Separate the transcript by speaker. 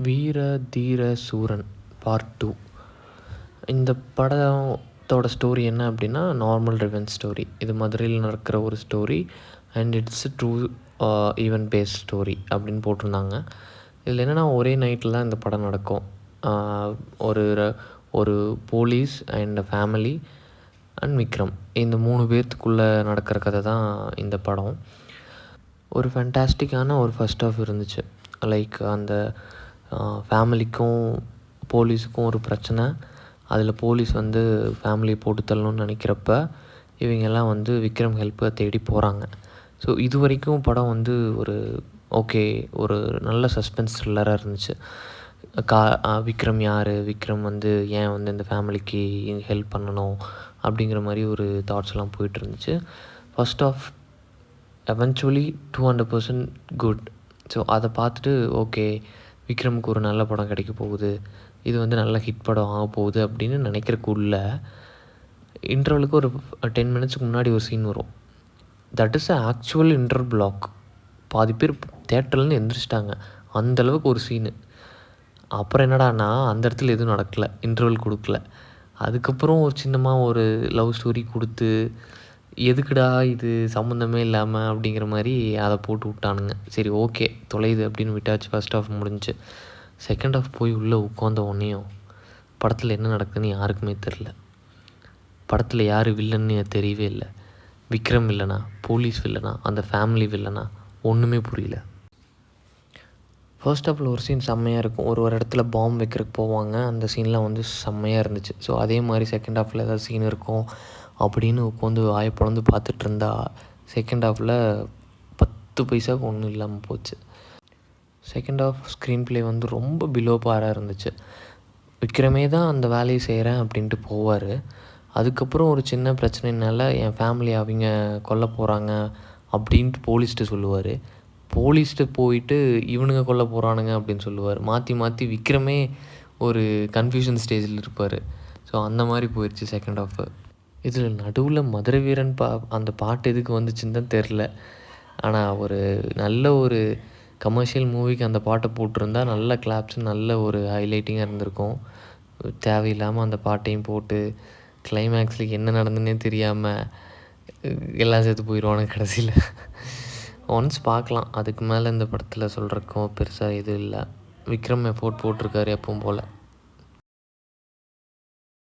Speaker 1: வீர தீர சூரன் பார்ட் 2. இந்த படத்தோட ஸ்டோரி என்ன அப்படின்னா, நார்மல் ரிவெஞ்ச் ஸ்டோரி. இது மதுரையில் நடக்கிற ஒரு story and it's true event based story அப்படின்னு போட்டிருந்தாங்க. இதில் என்னென்னா, ஒரே நைட்டில் தான் இந்த படம் நடக்கும். ஒரு ஒரு police and family and Vikram, இந்த 3 பேர்த்துக்குள்ளே நடக்கிற கதை தான் இந்த படம். ஒரு ஃபேண்டாஸ்டிக்கான ஒரு ஃபர்ஸ்ட் ஆஃப் இருந்துச்சு. லைக் அந்த ஃபேமிலிக்கும் போலீஸுக்கும் ஒரு பிரச்சனை. அதில் போலீஸ் வந்து ஃபேமிலியை போட்டு தள்ளணும்னு நினைக்கிறப்ப இவங்கெல்லாம் வந்து விக்ரம் ஹெல்ப்பை தேடி போகிறாங்க. ஸோ இது வரைக்கும் படம் வந்து ஒரு நல்ல சஸ்பென்ஸ் த்ரில்லராக இருந்துச்சு. விக்ரம் யார், விக்ரம் வந்து ஏன் வந்து இந்த ஃபேமிலிக்கு ஹெல்ப் பண்ணணும் அப்படிங்கிற மாதிரி ஒரு தாட்ஸ்லாம் போயிட்டு இருந்துச்சு. First half eventually 200% good. So அதை பார்த்துட்டு விக்ரமுக்கு ஒரு நல்ல படம் கிடைக்க போகுது, இது வந்து நல்ல ஹிட் படம் ஆக போகுது அப்படின்னு நினைக்கிறக்குள்ள இன்டர்வலுக்கு ஒரு 10 மினிட்ஸ்க்கு முன்னாடி ஒரு சீன் வரும். That is actual interval block. பாதி பேர் தேட்டர்லேருந்து எந்திரிச்சிட்டாங்க, அந்தளவுக்கு ஒரு சீனு. அப்புறம் என்னடானா, அந்த இடத்துல எதுவும் நடக்கலை, இன்டர்வல் கொடுக்கல. அதுக்கப்புறம் ஒரு சின்னமாக ஒரு லவ் ஸ்டோரி கொடுத்து, எதுக்குடா இது சம்மந்தமே இல்லாமல் அப்படிங்கிற மாதிரி அதை போட்டு விட்டானுங்க. சரி தொலையுது அப்படின்னு விட்டாச்சு. ஃபர்ஸ்ட் ஆஃப் முடிஞ்சு செகண்ட் ஆஃப் போய் உள்ளே உட்காந்த உடனேயும் படத்தில் என்ன நடக்குதுன்னு யாருக்குமே தெரில. படத்தில் யார் வில்லன்னு தெரியவே இல்லை. விக்ரம் வில்லனா, போலீஸ் வில்லனா, அந்த ஃபேமிலி வில்லனா, ஒன்றுமே புரியல. ஃபர்ஸ்ட் ஆஃபில் ஒரு சீன் செம்மையாக இருக்கும். ஒரு இடத்துல பாம்பு வைக்கிறதுக்கு போவாங்க, அந்த சீன்லாம் வந்து செம்மையாக இருந்துச்சு. ஸோ அதே மாதிரி செகண்ட் ஹாஃபில் ஏதாவது சீன் இருக்கும் அப்படின்னு உட்காந்து வாயப்பொழந்து பார்த்துட்டு இருந்தா செகண்ட் ஹாஃபில் 10 பைசாவுக்கு ஒன்றும் இல்லாமல் போச்சு. செகண்ட் ஹாஃப் ஸ்க்ரீன் ப்ளே வந்து ரொம்ப பிலோ பாராக இருந்துச்சு. விக்ரமே தான் அந்த வேலையை செய்கிறேன் அப்படின்ட்டு போவார். அதுக்கப்புறம் ஒரு சின்ன பிரச்சனைனால என் ஃபேமிலி அவங்க கொல்ல போகிறாங்க அப்படின்ட்டு போலீஸ்கிட்ட சொல்லுவார். போலீஸ்கிட்ட போயிட்டு இவனுங்க கொல்ல போகிறானுங்க அப்படின்னு சொல்லுவார். மாற்றி மாற்றி விக்ரமே ஒரு கன்ஃபியூஷன் ஸ்டேஜில் இருப்பார். ஸோ அந்த மாதிரி போயிடுச்சு செகண்ட் ஹாஃபு. இதில் நடுவில் மதுரை வீரன் அந்த பாட்டு எதுக்கு வந்துச்சுன்னு தான் தெரில. ஆனால் ஒரு நல்ல ஒரு கமர்ஷியல் மூவிக்கு அந்த பாட்டை போட்டிருந்தா நல்ல கிளாப்ஸ், நல்ல ஒரு ஹைலைட்டிங்காக இருந்திருக்கும். தேவையில்லாமல் அந்த பாட்டையும் போட்டு கிளைமேக்ஸில் என்ன நடந்துன்னே தெரியாமல் எல்லாம் சேர்த்து போயிடுவானுங்க கடைசியில். ஒன்ஸ் பார்க்கலாம், அதுக்கு மேலே இந்த படத்தில் சொல்கிறக்கும் பெருசாக எதுவும் இல்லை. விக்ரம் எஃபோர்ட் போட்டிருக்காரு எப்பவும் போல்.